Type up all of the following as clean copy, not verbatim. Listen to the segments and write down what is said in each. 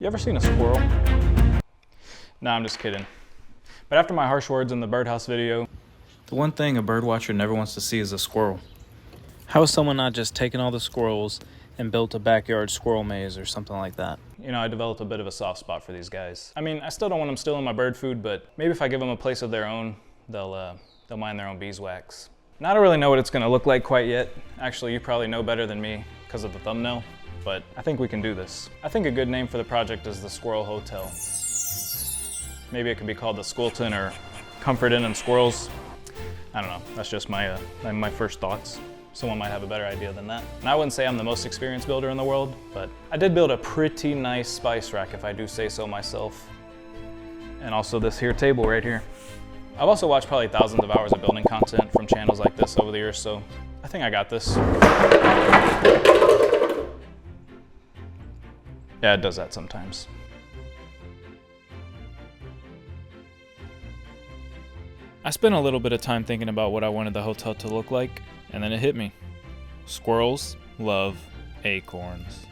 You ever seen a squirrel? Nah, I'm just kidding. But after my harsh words in the birdhouse video, the one thing a birdwatcher never wants to see is a squirrel. How is someone not just taken all the squirrels and built a backyard squirrel maze or something like that? You know, I developed a bit of a soft spot for these guys. I mean, I still don't want them stealing my bird food, but maybe if I give them a place of their own, they'll mind their own beeswax. And I don't really know what it's gonna look like quite yet. Actually, you probably know better than me because of the thumbnail, but I think we can do this. I think a good name for the project is the Squirrel Hotel. Maybe it could be called the Squilton or Comfort Inn and Squirrels. I don't know, that's just my first thoughts. Someone might have a better idea than that. And I wouldn't say I'm the most experienced builder in the world, but I did build a pretty nice spice rack, if I do say so myself. And also this here table right here. I've also watched probably thousands of hours of building content from channels like this over the years, so I think I got this. Yeah, it does that sometimes. I spent a little bit of time thinking about what I wanted the hotel to look like, and then it hit me. Squirrels love acorns.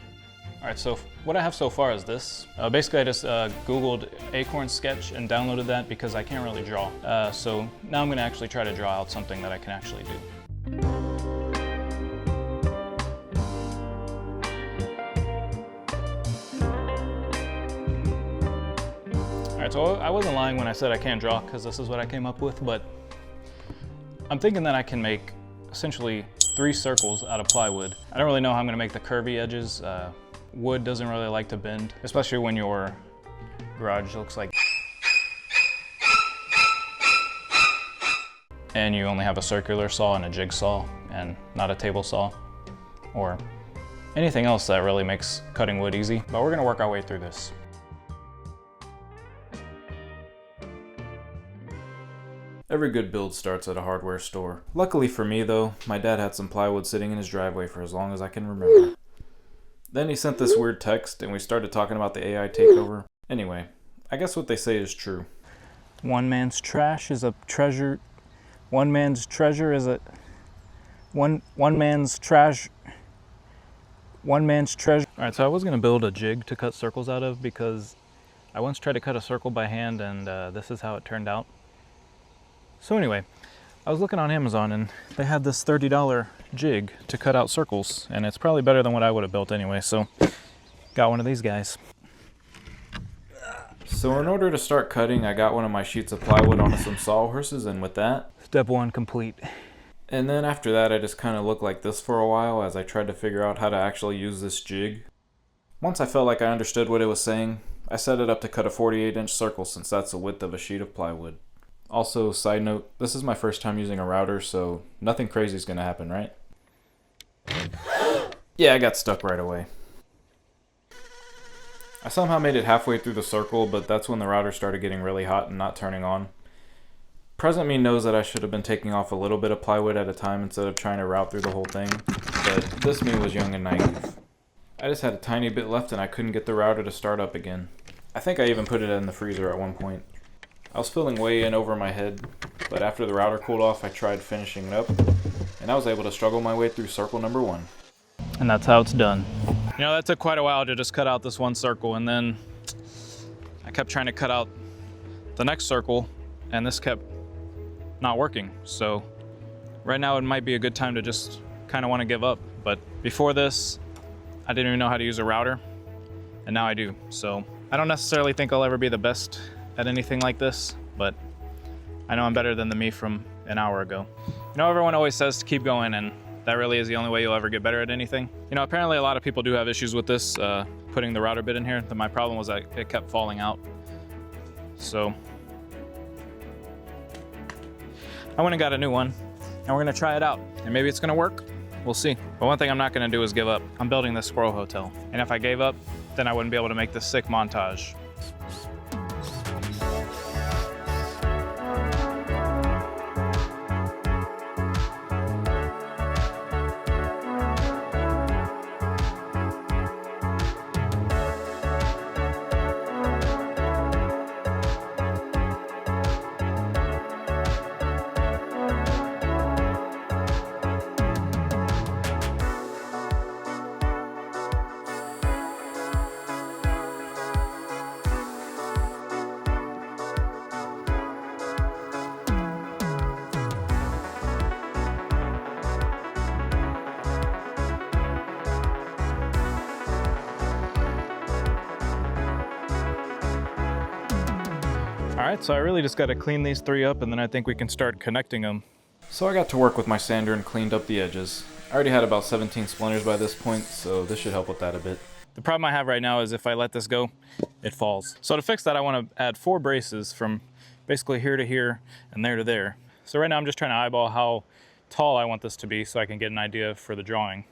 All right, so what I have so far is this. Basically, I just Googled acorn sketch and downloaded that because I can't really draw. So now I'm gonna actually try to draw out something that I can actually do. All right, so I wasn't lying when I said I can't draw because this is what I came up with, but I'm thinking that I can make essentially 3 circles out of plywood. I don't really know how I'm gonna make the curvy edges. Wood doesn't really like to bend, especially when your garage looks like and you only have a circular saw and a jigsaw and not a table saw or anything else that really makes cutting wood easy. But we're gonna work our way through this. Every good build starts at a hardware store. Luckily for me though, my dad had some plywood sitting in his driveway for as long as I can remember. Then he sent this weird text and we started talking about the AI takeover. Anyway, I guess what they say is true. One man's trash is a treasure. One man's treasure is a... One man's trash... One man's treasure. Alright, so I was gonna build a jig to cut circles out of because I once tried to cut a circle by hand and this is how it turned out. So anyway, I was looking on Amazon and they had this $30 jig to cut out circles, and it's probably better than what I would have built anyway, so got one of these guys. So in order to start cutting, I got one of my sheets of plywood onto some sawhorses, and with that, step 1 complete. And then after that, I just kind of looked like this for a while as I tried to figure out how to actually use this jig. Once I felt like I understood what it was saying, I set it up to cut a 48-inch circle since that's the width of a sheet of plywood. Also, side note, this is my first time using a router, so nothing crazy is going to happen, right? Yeah, I got stuck right away. I somehow made it halfway through the circle, but that's when the router started getting really hot and not turning on. Present me knows that I should have been taking off a little bit of plywood at a time instead of trying to route through the whole thing, but this me was young and naive. I just had a tiny bit left and I couldn't get the router to start up again. I think I even put it in the freezer at one point. I was feeling way in over my head, but after the router cooled off, I tried finishing it up, and I was able to struggle my way through circle number 1. And that's how it's done. You know, that took quite a while to just cut out this one circle, and then I kept trying to cut out the next circle, and this kept not working. So right now it might be a good time to just kind of want to give up. But before this, I didn't even know how to use a router, and now I do. So I don't necessarily think I'll ever be the best at anything like this, but I know I'm better than the me from an hour ago. You know, everyone always says to keep going, and that really is the only way you'll ever get better at anything. You know, apparently a lot of people do have issues with this, putting the router bit in here. My problem was that it kept falling out. So I went and got a new one, and we're gonna try it out. And maybe it's gonna work, we'll see. But one thing I'm not gonna do is give up. I'm building this squirrel hotel. And if I gave up, then I wouldn't be able to make this sick montage. Alright, so I really just got to clean these 3 up, and then I think we can start connecting them. So I got to work with my sander and cleaned up the edges. I already had about 17 splinters by this point, so this should help with that a bit. The problem I have right now is if I let this go, it falls. So to fix that, I want to add 4 braces from basically here to here and there to there. So right now I'm just trying to eyeball how tall I want this to be so I can get an idea for the drawing.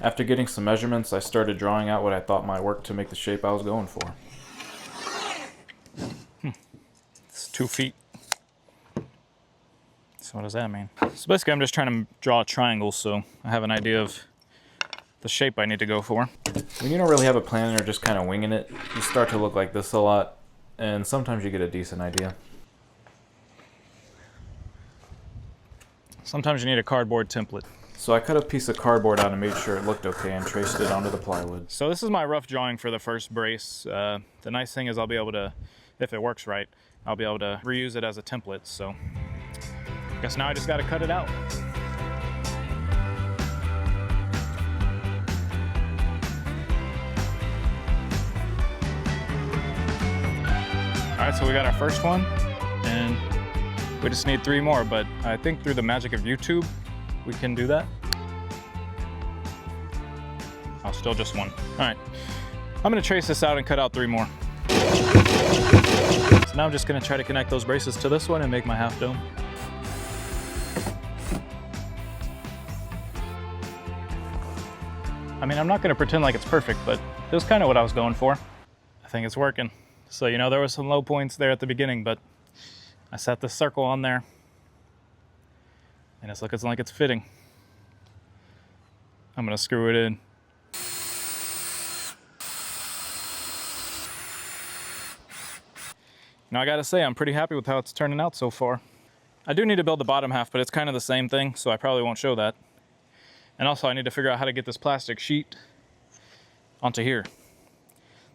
After getting some measurements, I started drawing out what I thought might work to make the shape I was going for. It's 2 feet. So what does that mean? So basically I'm just trying to draw a triangle so I have an idea of the shape I need to go for. When you don't really have a plan and are just kind of winging it, you start to look like this a lot, and sometimes you get a decent idea. Sometimes you need a cardboard template. So I cut a piece of cardboard out and made sure it looked okay and traced it onto the plywood. So this is my rough drawing for the first brace. The nice thing is I'll be able to, if it works right, I'll be able to reuse it as a template. So I guess now I just got to cut it out. All right, so we got our first one, and we just need 3 more, but I think through the magic of YouTube, we can do that. Oh, still just 1. All right, I'm gonna trace this out and cut out 3 more. So now I'm just gonna try to connect those braces to this one and make my half dome. I mean, I'm not gonna pretend like it's perfect, but it was kind of what I was going for. I think it's working. So, you know, there were some low points there at the beginning, but I set this circle on there and it's looking like it's fitting. I'm gonna screw it in. Now I gotta say, I'm pretty happy with how it's turning out so far. I do need to build the bottom half, but it's kind of the same thing, so I probably won't show that. And also I need to figure out how to get this plastic sheet onto here.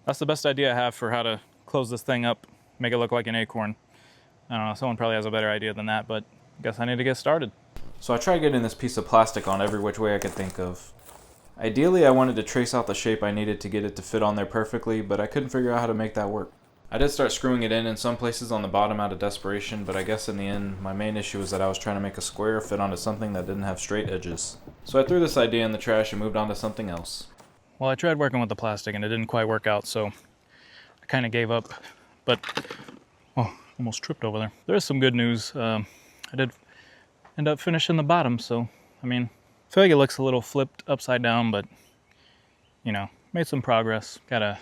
That's the best idea I have for how to close this thing up, make it look like an acorn. I don't know, someone probably has a better idea than that, but I guess I need to get started. So I tried getting this piece of plastic on every which way I could think of. Ideally, I wanted to trace out the shape I needed to get it to fit on there perfectly, but I couldn't figure out how to make that work. I did start screwing it in some places on the bottom out of desperation, but I guess in the end, my main issue was that I was trying to make a square fit onto something that didn't have straight edges. So I threw this idea in the trash and moved on to something else. Well, I tried working with the plastic and it didn't quite work out, so I kind of gave up, but, oh, almost tripped over there. There is some good news. I did end up finishing the bottom, so, I mean, I feel like it looks a little flipped upside down, but, you know, made some progress. Gotta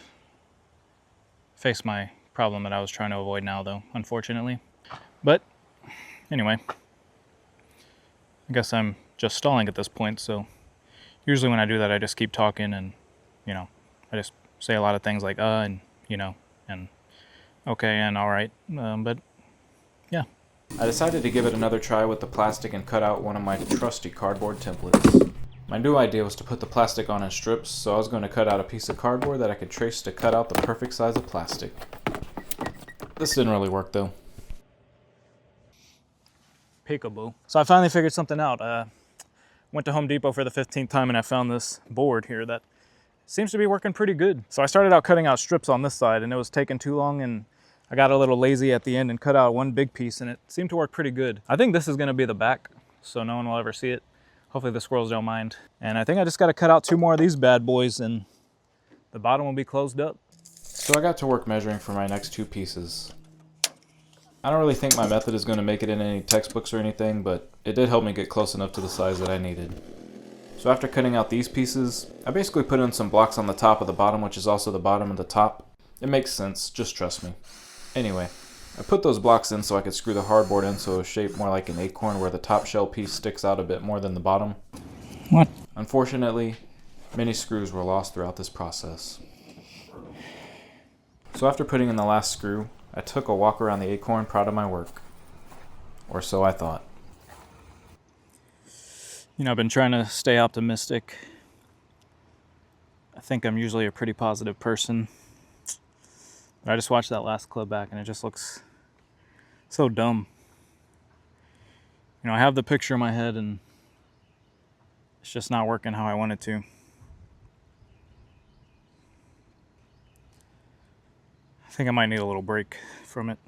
face my problem that I was trying to avoid now, though, unfortunately. But, anyway, I guess I'm just stalling at this point, so usually when I do that, I just keep talking and, you know, I just say a lot of things like, and, you know, and okay, and all right, but yeah. I decided to give it another try with the plastic and cut out one of my trusty cardboard templates. My new idea was to put the plastic on in strips, so I was going to cut out a piece of cardboard that I could trace to cut out the perfect size of plastic. This didn't really work though. Peekaboo. So I finally figured something out. Went to Home Depot for the 15th time and I found this board here that seems to be working pretty good. So I started out cutting out strips on this side and it was taking too long, and I got a little lazy at the end and cut out one big piece and it seemed to work pretty good. I think this is gonna be the back, so no one will ever see it. Hopefully the squirrels don't mind. And I think I just gotta cut out 2 more of these bad boys and the bottom will be closed up. So I got to work measuring for my next 2 pieces. I don't really think my method is gonna make it in any textbooks or anything, but it did help me get close enough to the size that I needed. So after cutting out these pieces, I basically put in some blocks on the top of the bottom, which is also the bottom of the top. It makes sense, just trust me. Anyway, I put those blocks in so I could screw the hardboard in so it was shaped more like an acorn, where the top shell piece sticks out a bit more than the bottom. What? Unfortunately, many screws were lost throughout this process. So after putting in the last screw, I took a walk around the acorn, proud of my work. Or so I thought. You know, I've been trying to stay optimistic. I think I'm usually a pretty positive person. But I just watched that last clip back and it just looks so dumb. You know, I have the picture in my head and it's just not working how I want it to. I think I might need a little break from it.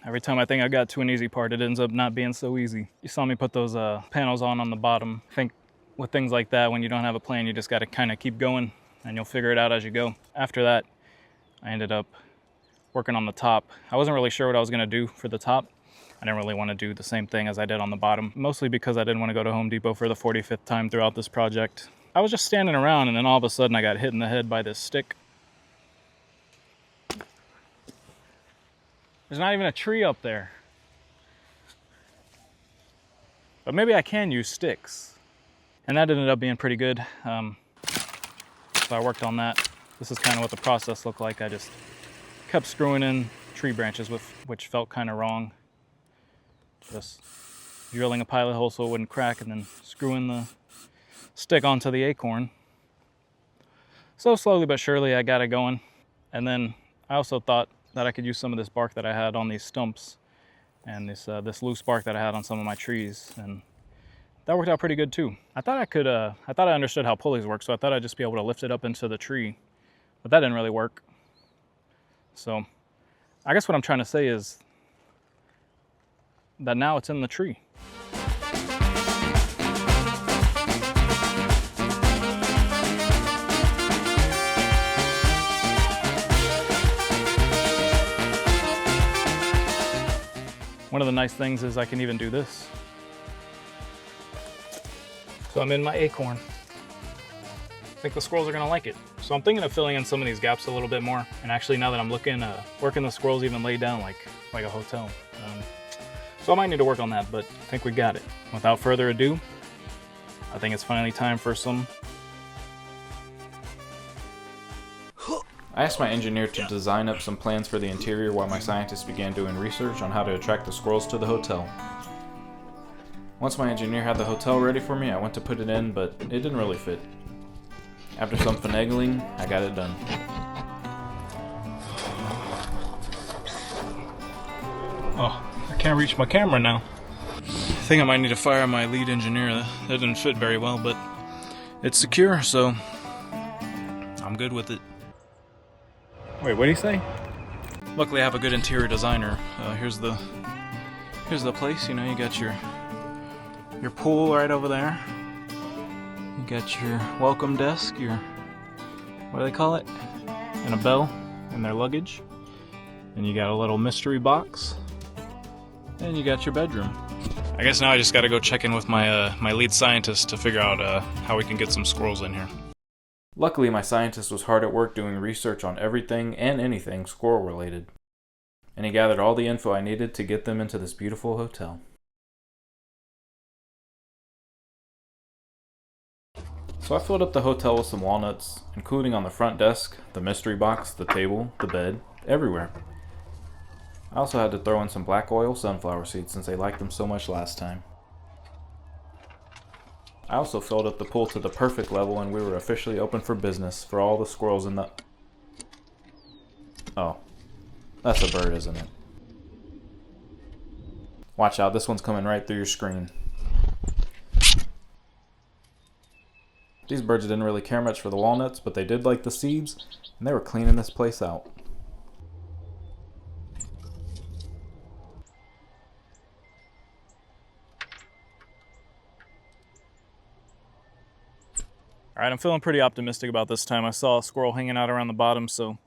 Every time I think I got to an easy part, it ends up not being so easy. You saw me put those panels on the bottom. I think with things like that, when you don't have a plan, you just got to kind of keep going and you'll figure it out as you go. After that, I ended up working on the top. I wasn't really sure what I was going to do for the top. I didn't really want to do the same thing as I did on the bottom, mostly because I didn't want to go to Home Depot for the 45th time throughout this project. I was just standing around and then all of a sudden I got hit in the head by this stick. There's not even a tree up there. But maybe I can use sticks. And that ended up being pretty good. So I worked on that. This is kind of what the process looked like. I just kept screwing in tree branches, which felt kind of wrong. Just drilling a pilot hole so it wouldn't crack and then screwing the stick onto the acorn. So slowly but surely I got it going. And then I also thought that I could use some of this bark that I had on these stumps and this loose bark that I had on some of my trees, and that worked out pretty good too. I thought I understood how pulleys work, so I thought I'd just be able to lift it up into the tree, but that didn't really work. So I guess what I'm trying to say is that now it's in the tree. One of the nice things is I can even do this. So I'm in my acorn. I think the squirrels are gonna like it. So I'm thinking of filling in some of these gaps a little bit more. And actually now that I'm looking, working the squirrels even laid down like a hotel. So I might need to work on that, but I think we got it. Without further ado, I think it's finally time for some. I asked my engineer to design up some plans for the interior while my scientists began doing research on how to attract the squirrels to the hotel. Once my engineer had the hotel ready for me, I went to put it in, but it didn't really fit. After some finagling, I got it done. Oh, I can't reach my camera now. I think I might need to fire my lead engineer. That didn't fit very well, but it's secure, so I'm good with it. Wait, what did he say? Luckily I have a good interior designer. Here's the place, you know, you got your pool right over there. You got your welcome desk, your, what do they call it? And a bell and their luggage. And you got a little mystery box. And you got your bedroom. I guess now I just gotta go check in with my my lead scientist to figure out how we can get some squirrels in here. Luckily, my scientist was hard at work doing research on everything and anything squirrel related. And he gathered all the info I needed to get them into this beautiful hotel. So I filled up the hotel with some walnuts, including on the front desk, the mystery box, the table, the bed, everywhere. I also had to throw in some black oil sunflower seeds since they liked them so much last time. I also filled up the pool to the perfect level and we were officially open for business for all the squirrels in the... Oh, that's a bird, isn't it? Watch out, this one's coming right through your screen. These birds didn't really care much for the walnuts, but they did like the seeds, and they were cleaning this place out. Alright, I'm feeling pretty optimistic about this time. I saw a squirrel hanging out around the bottom, so I'm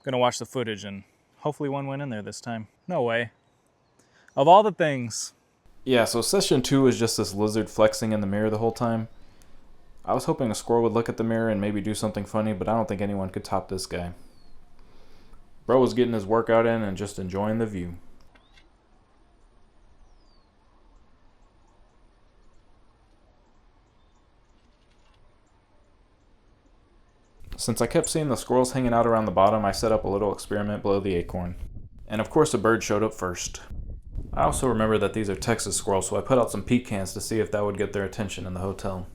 gonna watch the footage and hopefully one went in there this time. No way. Of all the things. Yeah, so session 2 is just this lizard flexing in the mirror the whole time. I was hoping a squirrel would look at the mirror and maybe do something funny, but I don't think anyone could top this guy. Bro was getting his workout in and just enjoying the view. Since I kept seeing the squirrels hanging out around the bottom, I set up a little experiment below the acorn. And of course a bird showed up first. I also remember that these are Texas squirrels, so I put out some pecans to see if that would get their attention in the hotel.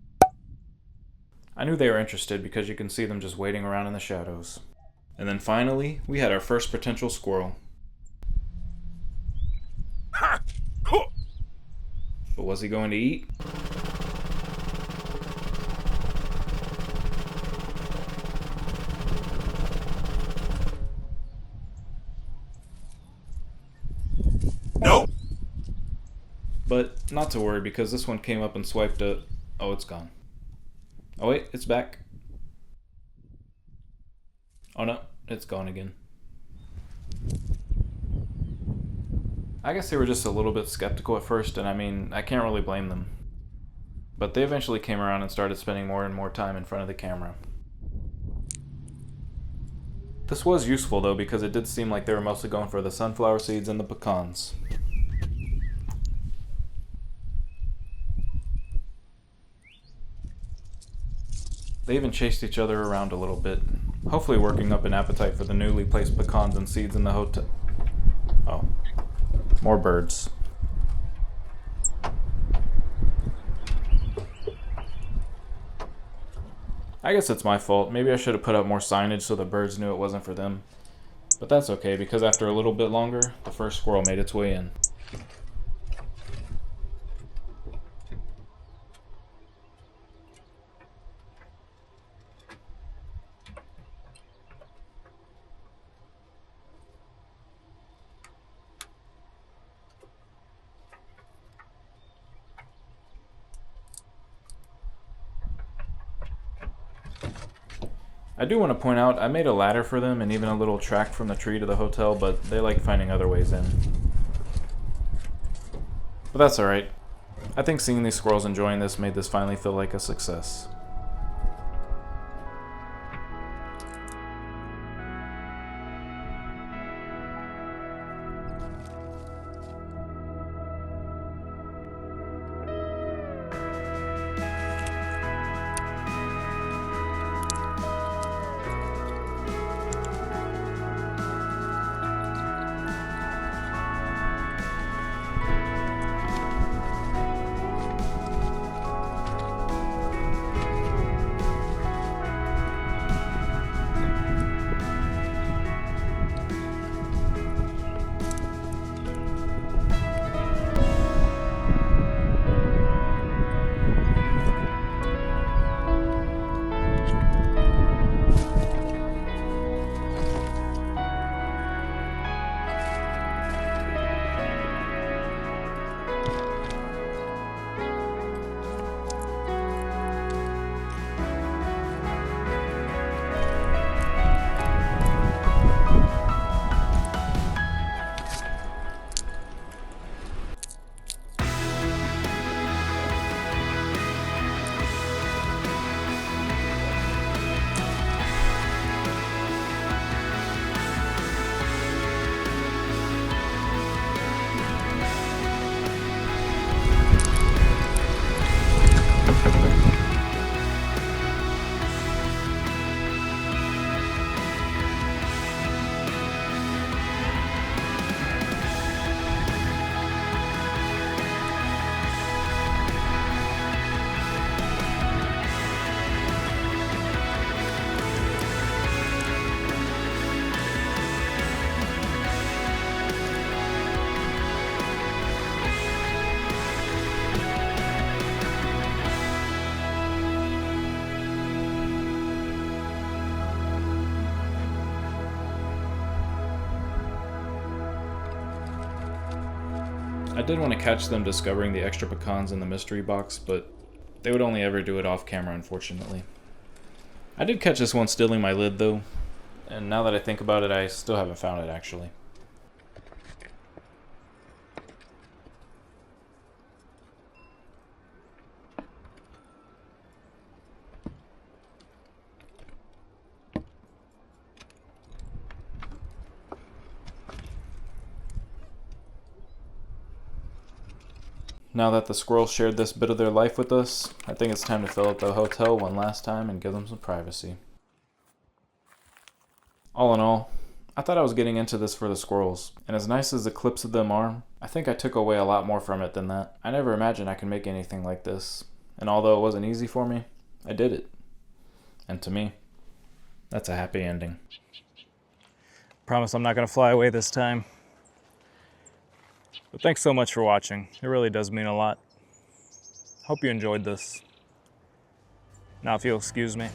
I knew they were interested because you can see them just waiting around in the shadows. And then finally, we had our first potential squirrel. But was he going to eat? Nope. But not to worry, because this one came up and swiped it. Oh, it's gone. Oh wait, it's back. Oh no, it's gone again. I guess they were just a little bit skeptical at first, and I mean, I can't really blame them. But they eventually came around and started spending more and more time in front of the camera. This was useful though, because it did seem like they were mostly going for the sunflower seeds and the pecans. They even chased each other around a little bit, hopefully working up an appetite for the newly placed pecans and seeds in the hotel. Oh, more birds. I guess it's my fault. Maybe I should have put up more signage so the birds knew it wasn't for them. But that's okay, because after a little bit longer, the first squirrel made its way in. I do want to point out, I made a ladder for them and even a little track from the tree to the hotel, but they like finding other ways in. But that's alright. I think seeing these squirrels enjoying this made this finally feel like a success. I did want to catch them discovering the extra pecans in the mystery box, but they would only ever do it off camera, unfortunately. I did catch this one stealing my lid though, and now that I think about it, I still haven't found it actually. Now that the squirrels shared this bit of their life with us, I think it's time to fill out the hotel one last time and give them some privacy. All in all, I thought I was getting into this for the squirrels, and as nice as the clips of them are, I think I took away a lot more from it than that. I never imagined I could make anything like this, and although it wasn't easy for me, I did it. And to me, that's a happy ending. Promise I'm not going to fly away this time. But thanks so much for watching. It really does mean a lot. hope you enjoyed this. Now if you'll excuse me.